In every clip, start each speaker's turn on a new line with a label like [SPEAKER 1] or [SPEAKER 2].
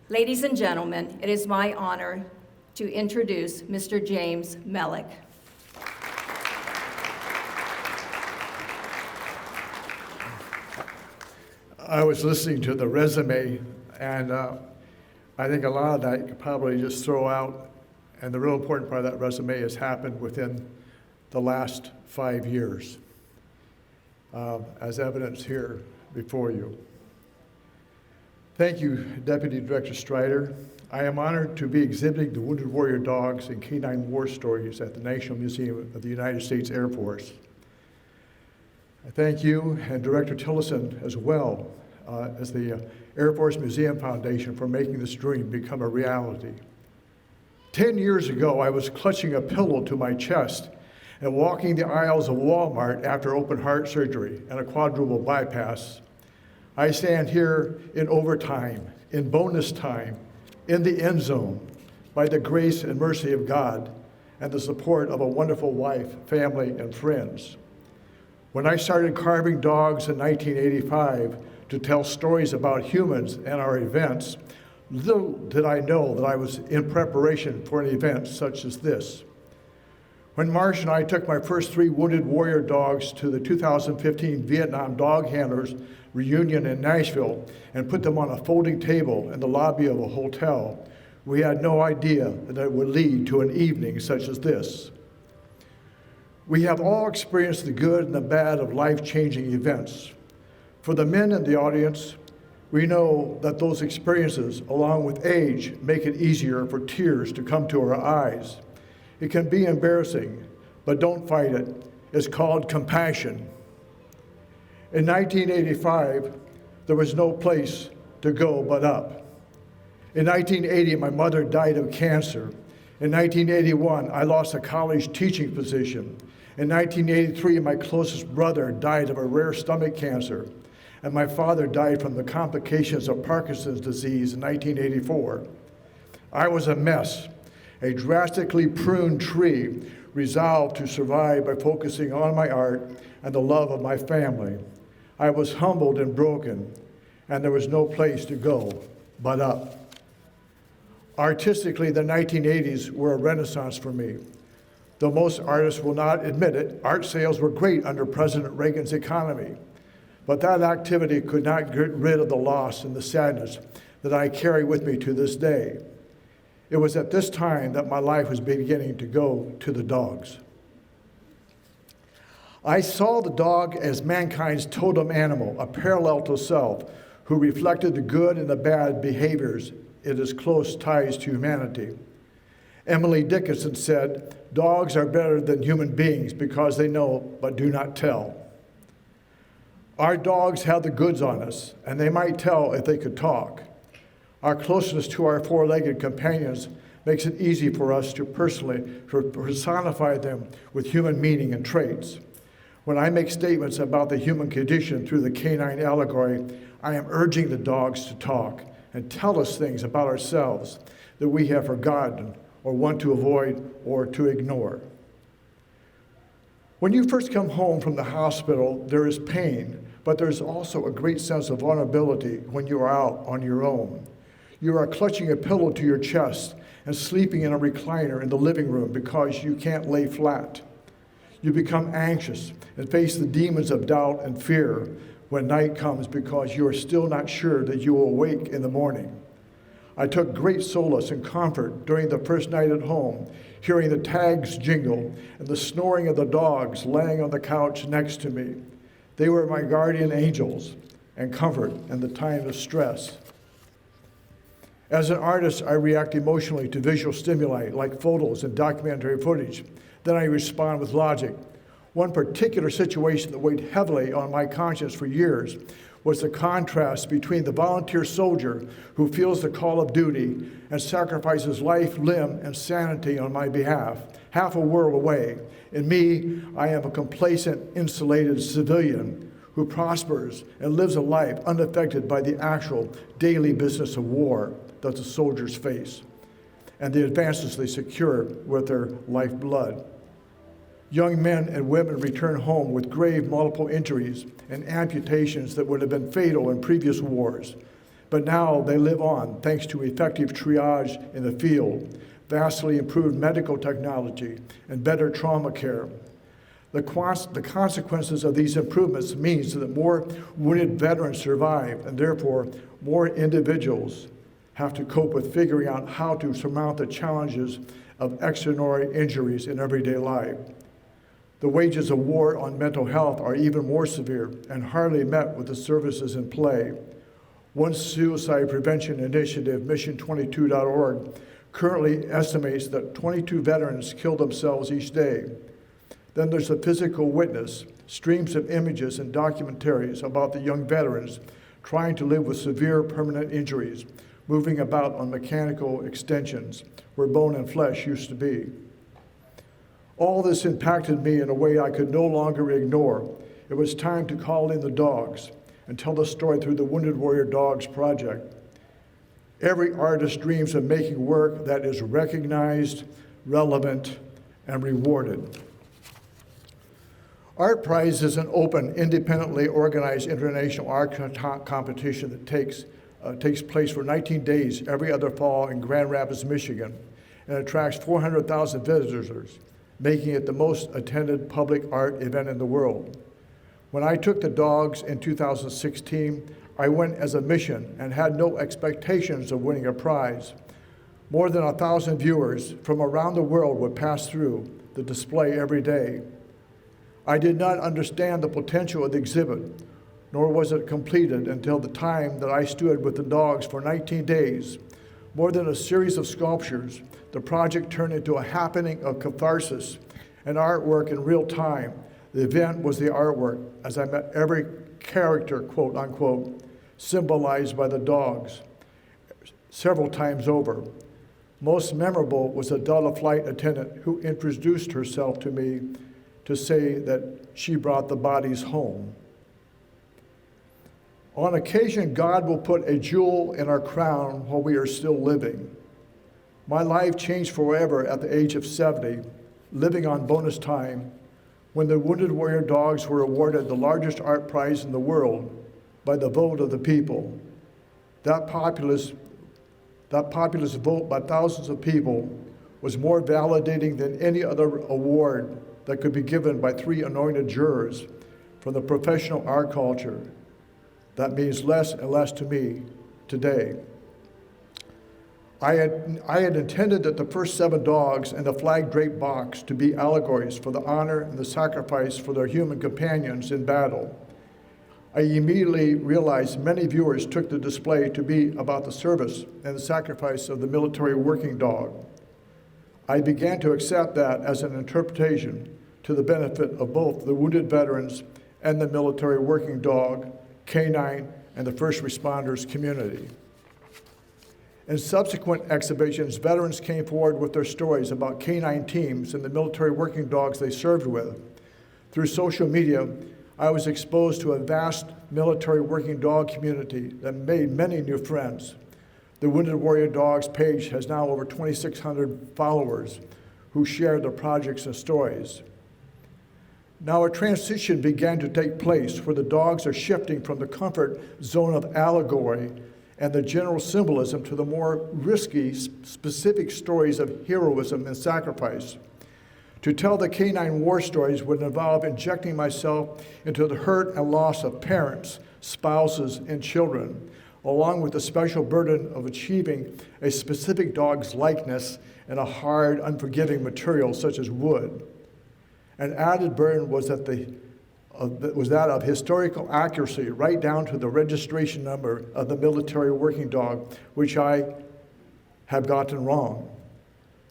[SPEAKER 1] Ladies and gentlemen, it is my honor to introduce Mr. James Mellick.
[SPEAKER 2] I was listening to the resume, and I think a lot of that you could probably just throw out, and the real important part of that resume has happened within the last 5 years, as evidenced here before you. Thank you, Deputy Director Strider. I am honored to be exhibiting the Wounded Warrior Dogs and Canine War Stories at the National Museum of the United States Air Force. I thank you and Director Tillison as well as the Air Force Museum Foundation for making this dream become a reality. 10 years ago, I was clutching a pillow to my chest and walking the aisles of Walmart after open heart surgery and a quadruple bypass. I stand here in overtime, in bonus time, in the end zone, by the grace and mercy of God and the support of a wonderful wife, family, and friends. When I started carving dogs in 1985 to tell stories about humans and our events, little did I know that I was in preparation for an event such as this. When Marsh and I took my first 3 Wounded Warrior dogs to the 2015 Vietnam Dog Handlers reunion in Nashville and put them on a folding table in the lobby of a hotel, we had no idea that it would lead to an evening such as this. We have all experienced the good and the bad of life-changing events. For the men in the audience, we know that those experiences, along with age, make it easier for tears to come to our eyes. It can be embarrassing, but don't fight it. It's called compassion. In 1985, there was no place to go but up. In 1980, my mother died of cancer. In 1981, I lost a college teaching position. In 1983, my closest brother died of a rare stomach cancer, and my father died from the complications of Parkinson's disease in 1984. I was a mess, a drastically pruned tree, resolved to survive by focusing on my art and the love of my family. I was humbled and broken, and there was no place to go but up. Artistically, the 1980s were a renaissance for me. Though most artists will not admit it, art sales were great under President Reagan's economy. But that activity could not get rid of the loss and the sadness that I carry with me to this day. It was at this time that my life was beginning to go to the dogs. I saw the dog as mankind's totem animal, a parallel to self, who reflected the good and the bad behaviors in its close ties to humanity. Emily Dickinson said, "Dogs are better than human beings because they know but do not tell." Our dogs have the goods on us, and they might tell if they could talk. Our closeness to our 4-legged companions makes it easy for us to personify them with human meaning and traits. When I make statements about the human condition through the canine allegory, I am urging the dogs to talk and tell us things about ourselves that we have forgotten or want to avoid or to ignore. When you first come home from the hospital, there is pain, but there's also a great sense of vulnerability when you are out on your own. You are clutching a pillow to your chest and sleeping in a recliner in the living room because you can't lay flat. You become anxious and face the demons of doubt and fear when night comes because you are still not sure that you will awake in the morning. I took great solace and comfort during the first night at home, hearing the tags jingle and the snoring of the dogs laying on the couch next to me. They were my guardian angels and comfort in the time of stress. As an artist, I react emotionally to visual stimuli like photos and documentary footage. Then I respond with logic. One particular situation that weighed heavily on my conscience for years was the contrast between the volunteer soldier who feels the call of duty and sacrifices life, limb, and sanity on my behalf, half a world away. In me, I am a complacent, insulated civilian who prospers and lives a life unaffected by the actual daily business of war that the soldiers face and the advances they secure with their lifeblood. Young men and women return home with grave multiple injuries and amputations that would have been fatal in previous wars. But now they live on thanks to effective triage in the field, vastly improved medical technology, and better trauma care. The consequences of these improvements means that more wounded veterans survive, and therefore more individuals have to cope with figuring out how to surmount the challenges of extraordinary injuries in everyday life. The wages of war on mental health are even more severe and hardly met with the services in play. One suicide prevention initiative, Mission22.org, currently estimates that 22 veterans kill themselves each day. Then there's the physical witness, streams of images and documentaries about the young veterans trying to live with severe permanent injuries, moving about on mechanical extensions where bone and flesh used to be. All this impacted me in a way I could no longer ignore. It was time to call in the dogs and tell the story through the Wounded Warrior Dogs Project. Every artist dreams of making work that is recognized, relevant, and rewarded. Art Prize is an open, independently organized international art competition that takes place for 19 days every other fall in Grand Rapids, Michigan, and attracts 400,000 visitors, making it the most attended public art event in the world. When I took the dogs in 2016, I went as a mission and had no expectations of winning a prize. More than 1,000 viewers from around the world would pass through the display every day. I did not understand the potential of the exhibit, nor was it completed until the time that I stood with the dogs for 19 days. More than a series of sculptures, the project turned into a happening of catharsis and artwork in real time. The event was the artwork, as I met every character, quote unquote, symbolized by the dogs several times over. Most memorable was a Delta flight attendant who introduced herself to me to say that she brought the bodies home. On occasion, God will put a jewel in our crown while we are still living. My life changed forever at the age of 70, living on bonus time, when the Wounded Warrior Dogs were awarded the largest art prize in the world by the vote of the people. That populist vote by thousands of people was more validating than any other award that could be given by 3 anointed jurors from the professional art culture. That means less and less to me today. I had intended that the first 7 dogs in the flag-draped box to be allegories for the honor and the sacrifice for their human companions in battle. I immediately realized many viewers took the display to be about the service and the sacrifice of the military working dog. I began to accept that as an interpretation to the benefit of both the wounded veterans and the military working dog, Canine, and the first responders community. In subsequent exhibitions, veterans came forward with their stories about canine teams and the military working dogs they served with. Through social media, I was exposed to a vast military working dog community that made many new friends. The Wounded Warrior Dogs page has now over 2,600 followers who share their projects and stories. Now a transition began to take place where the dogs are shifting from the comfort zone of allegory and the general symbolism to the more risky, specific stories of heroism and sacrifice. To tell the canine war stories would involve injecting myself into the hurt and loss of parents, spouses, and children, along with the special burden of achieving a specific dog's likeness in a hard, unforgiving material such as wood. An added burden was that of historical accuracy, right down to the registration number of the military working dog, which I have gotten wrong.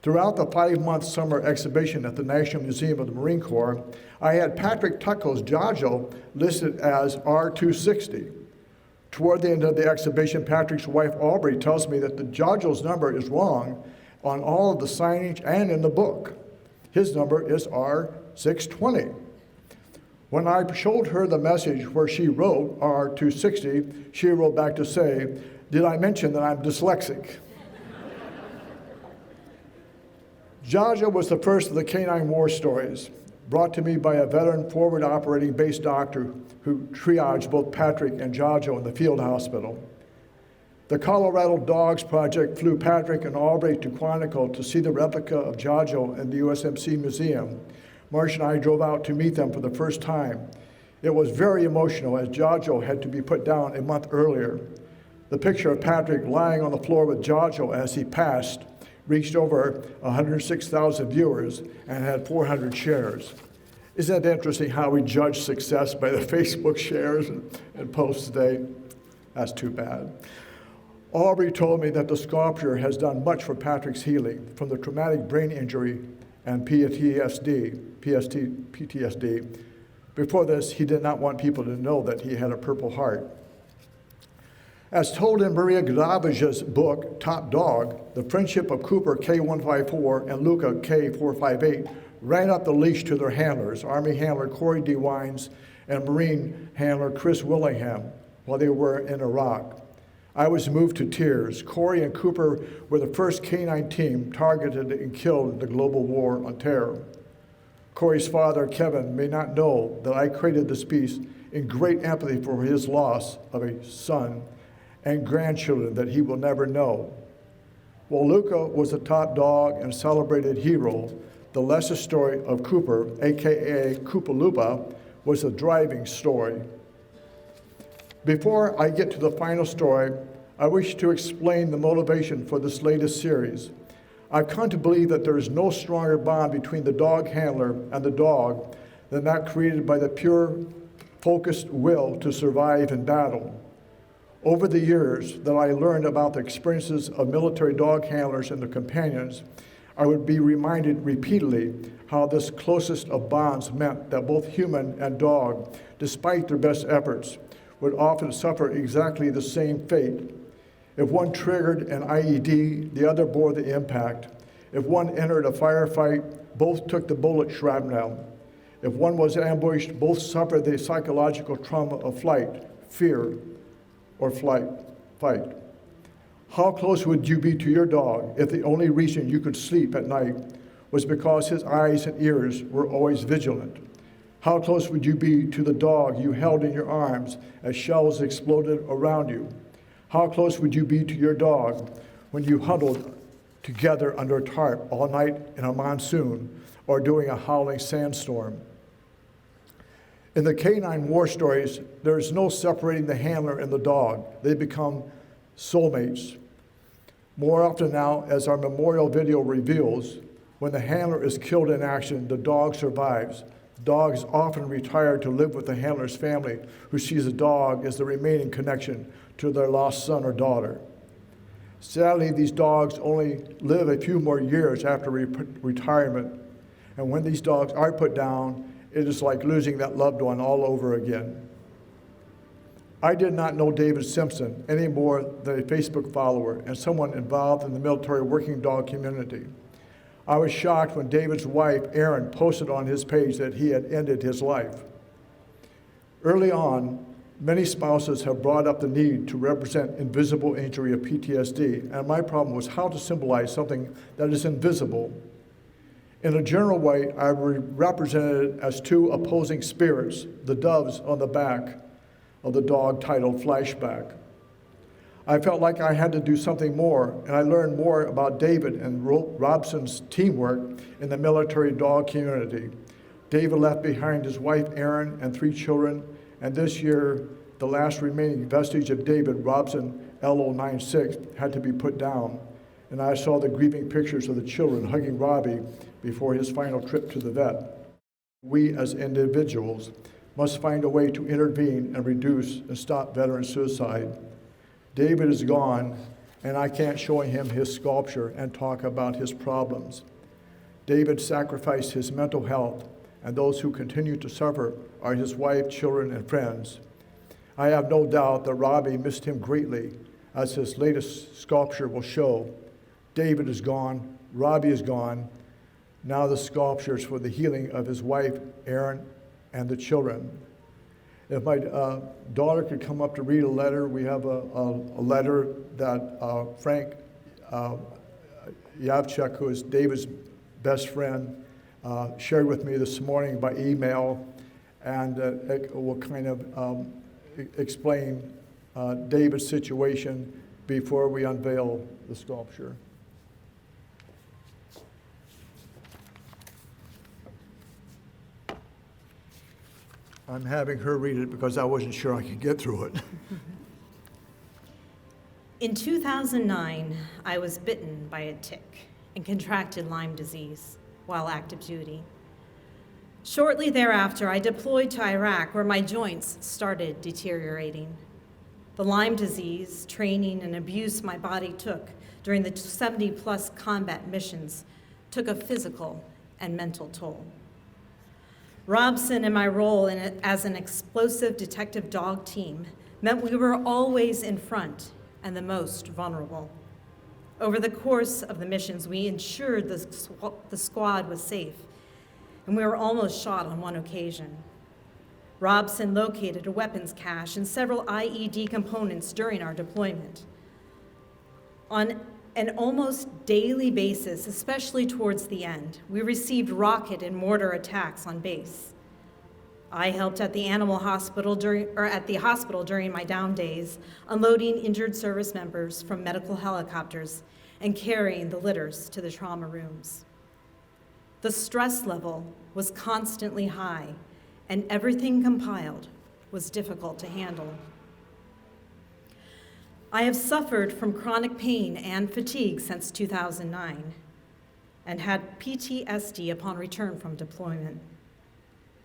[SPEAKER 2] Throughout the 5-month summer exhibition at the National Museum of the Marine Corps, I had Patrick Tucko's Jajo listed as R260. Toward the end of the exhibition, Patrick's wife Aubrey tells me that the Jajo's number is wrong on all of the signage and in the book. His number is R620. When I showed her the message where she wrote R260, she wrote back to say, "Did I mention that I'm dyslexic?" Jaja was the first of the canine war stories, brought to me by a veteran forward operating base doctor who triaged both Patrick and Jajo in the field hospital. The Colorado Dogs Project flew Patrick and Aubrey to Quantico to see the replica of Jojo in the USMC Museum. Marsh and I drove out to meet them for the first time. It was very emotional as Jojo had to be put down a month earlier. The picture of Patrick lying on the floor with Jojo as he passed reached over 106,000 viewers and had 400 shares. Isn't it interesting how we judge success by the Facebook shares and posts today? That's too bad. Aubrey told me that the sculpture has done much for Patrick's healing from the traumatic brain injury and PTSD. Before this, he did not want people to know that he had a Purple Heart. As told in Maria Gravage's book, Top Dog, the friendship of Cooper K154 and Luca K458 ran up the leash to their handlers, Army handler Corey D. Wines and Marine handler Chris Willingham, while they were in Iraq. I was moved to tears. Corey and Cooper were the first Canine team targeted and killed in the global war on terror. Corey's father, Kevin, may not know that I created this piece in great empathy for his loss of a son and grandchildren that he will never know. While Luca was a top dog and celebrated hero, the lesser story of Cooper, AKA Koopalupa, was a driving story. Before I get to the final story, I wish to explain the motivation for this latest series. I've come to believe that there is no stronger bond between the dog handler and the dog than that created by the pure, focused will to survive in battle. Over the years that I learned about the experiences of military dog handlers and their companions, I would be reminded repeatedly how this closest of bonds meant that both human and dog, despite their best efforts, would often suffer exactly the same fate. If one triggered an IED, the other bore the impact. If one entered a firefight, both took the bullet shrapnel. If one was ambushed, both suffered the psychological trauma of flight, fear, or fight. How close would you be to your dog if the only reason you could sleep at night was because his eyes and ears were always vigilant? How close would you be to the dog you held in your arms as shells exploded around you? How close would you be to your dog when you huddled together under a tarp all night in a monsoon or during a howling sandstorm? In the Canine war stories, there is no separating the handler and the dog. They become soulmates. More often now, as our memorial video reveals, when the handler is killed in action, the dog survives. Dogs often retire to live with the handler's family, who sees the dog as the remaining connection to their lost son or daughter. Sadly, these dogs only live a few more years after retirement, and when these dogs are put down, it is like losing that loved one all over again. I did not know David Simpson any more than a Facebook follower and someone involved in the military working dog community. I was shocked when David's wife, Erin, posted on his page that he had ended his life. Early on, many spouses have brought up the need to represent invisible injury of PTSD, and my problem was how to symbolize something that is invisible. In a general way, I represented it as two opposing spirits, the doves on the back of the dog titled Flashback. I felt like I had to do something more, and I learned more about David and Robson's teamwork in the military dog community. David left behind his wife, Erin, and 3 children, and this year, the last remaining vestige of David, Robson LO96, had to be put down. And I saw the grieving pictures of the children hugging Robbie before his final trip to the vet. We as individuals must find a way to intervene and reduce and stop veteran suicide. David is gone, and I can't show him his sculpture and talk about his problems. David sacrificed his mental health, and those who continue to suffer are his wife, children, and friends. I have no doubt that Robbie missed him greatly, as his latest sculpture will show. David is gone, Robbie is gone. Now the sculpture is for the healing of his wife, Erin, and the children. If my daughter could come up to read a letter, we have a letter that Frank Yavchuk, who is David's best friend, shared with me this morning by email, and it will kind of explain David's situation before we unveil the sculpture. I'm having her read it because I wasn't sure I could get through it.
[SPEAKER 3] In 2009, I was bitten by a tick and contracted Lyme disease while active duty. Shortly thereafter, I deployed to Iraq, where my joints started deteriorating. The Lyme disease, training, and abuse my body took during the 70-plus combat missions took a physical and mental toll. Robson and my role as an explosive detective dog team meant we were always in front and the most vulnerable. Over the course of the missions, we ensured the squad was safe, and we were almost shot on one occasion. Robson located a weapons cache and several IED components during our deployment. On an almost daily basis, especially towards the end, we received rocket and mortar attacks on base. I helped at the hospital during my down days, unloading injured service members from medical helicopters and carrying the litters to the trauma rooms. The stress level was constantly high, and everything compiled was difficult to handle. I have suffered from chronic pain and fatigue since 2009 and had PTSD upon return from deployment.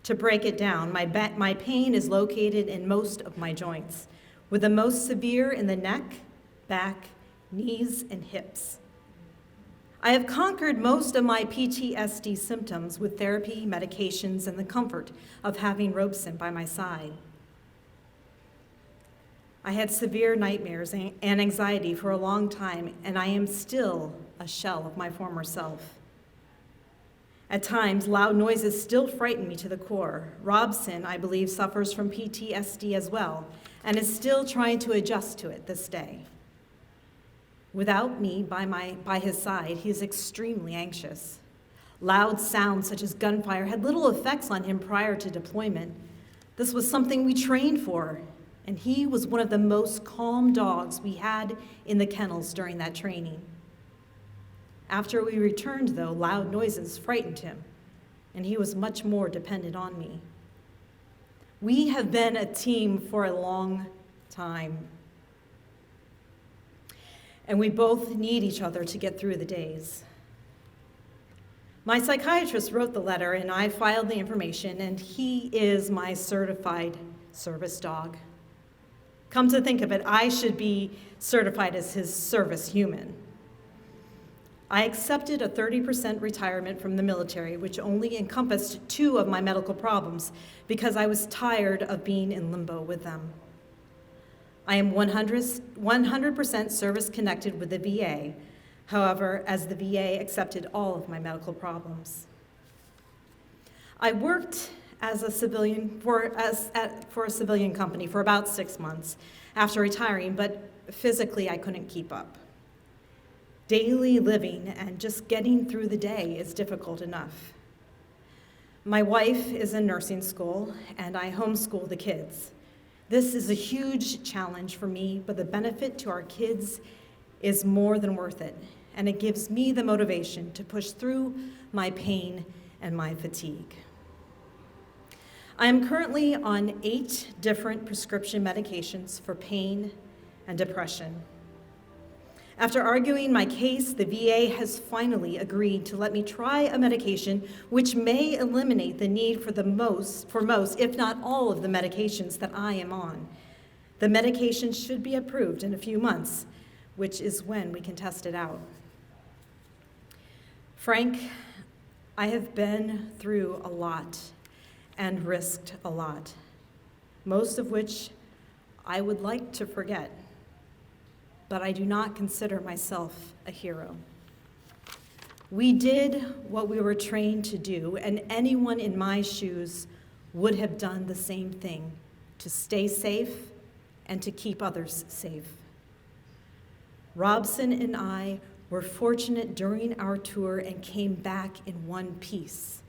[SPEAKER 3] To break it down, my pain is located in most of my joints, with the most severe in the neck, back, knees, and hips. I have conquered most of my PTSD symptoms with therapy, medications, and the comfort of having Robson by my side. I had severe nightmares and anxiety for a long time, and I am still a shell of my former self. At times, loud noises still frighten me to the core. Robson, I believe, suffers from PTSD as well, and is still trying to adjust to it this day. Without me by his side, he is extremely anxious. Loud sounds such as gunfire had little effects on him prior to deployment. This was something we trained for, and he was one of the most calm dogs we had in the kennels during that training. After we returned, though, loud noises frightened him, and he was much more dependent on me. We have been a team for a long time, and we both need each other to get through the days. My psychiatrist wrote the letter, and I filed the information, and he is my certified service dog. Come to think of it, I should be certified as his service human. I accepted a 30% retirement from the military, which only encompassed 2 of my medical problems, because I was tired of being in limbo with them. I am 100% service-connected with the VA, however, as the VA accepted all of my medical problems. I worked as a civilian for a civilian company for about 6 months after retiring, but physically I couldn't keep up. Daily living and just getting through the day is difficult enough. My wife is in nursing school, and I homeschool the kids. This is a huge challenge for me, but the benefit to our kids is more than worth it, and it gives me the motivation to push through my pain and my fatigue. I am currently on 8 different prescription medications for pain and depression. After arguing my case, the VA has finally agreed to let me try a medication which may eliminate the need for most, if not all, of the medications that I am on. The medication should be approved in a few months, which is when we can test it out. Frank, I have been through a lot and risked a lot, most of which I would like to forget, but I do not consider myself a hero. We did what we were trained to do, and anyone in my shoes would have done the same thing, to stay safe and to keep others safe. Robson and I were fortunate during our tour and came back in one piece,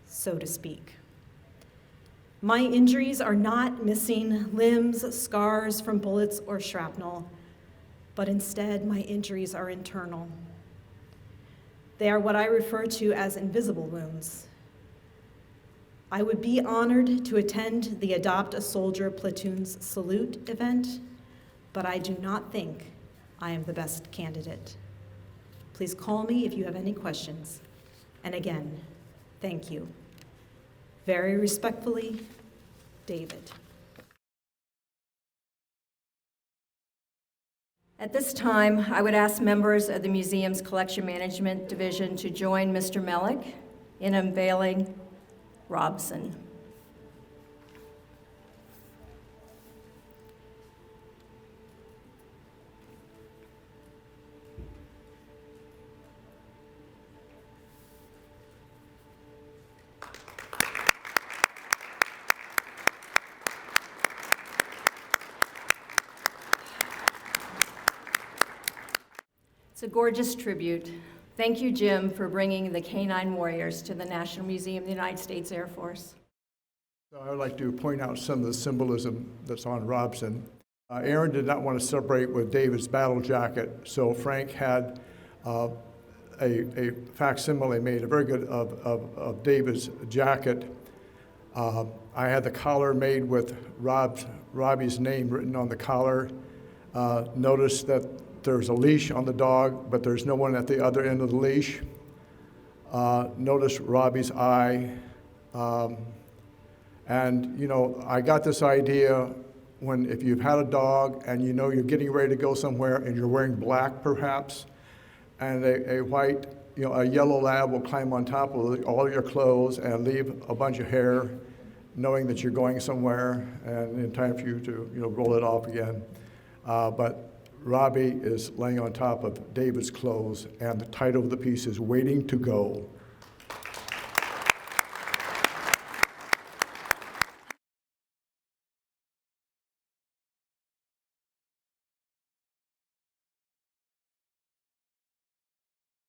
[SPEAKER 3] so to speak. My injuries are not missing limbs, scars from bullets, or shrapnel. but instead my injuries are internal. They are what I refer to as invisible wounds. I would be honored to attend the Adopt a Soldier Platoon's salute event, but I do not think I am the best candidate. Please call me if you have any questions. And again, thank you. Very respectfully, David.
[SPEAKER 1] At this time, I would ask members of the museum's Collection Management Division to join Mr. Mellick in unveiling Robson. It's a gorgeous tribute. Thank you, Jim, for bringing the Canine Warriors to the National Museum of the United States Air Force.
[SPEAKER 2] So I would like to point out some of the symbolism that's on Robson. Aaron did not want to celebrate with David's battle jacket, so Frank had a facsimile made, a very good, of David's jacket. I had the collar made with Robbie's name written on the collar. Notice that there's a leash on the dog, but there's no one at the other end of the leash. Notice Robbie's eye. And, you know, I got this idea if you've had a dog and you know you're getting ready to go somewhere and you're wearing black perhaps, and a white, a yellow lab will climb on top of all your clothes and leave a bunch of hair, knowing that you're going somewhere and in time for you to, roll it off again. But Robbie is laying on top of David's clothes, and the title of the piece is Waiting to Go.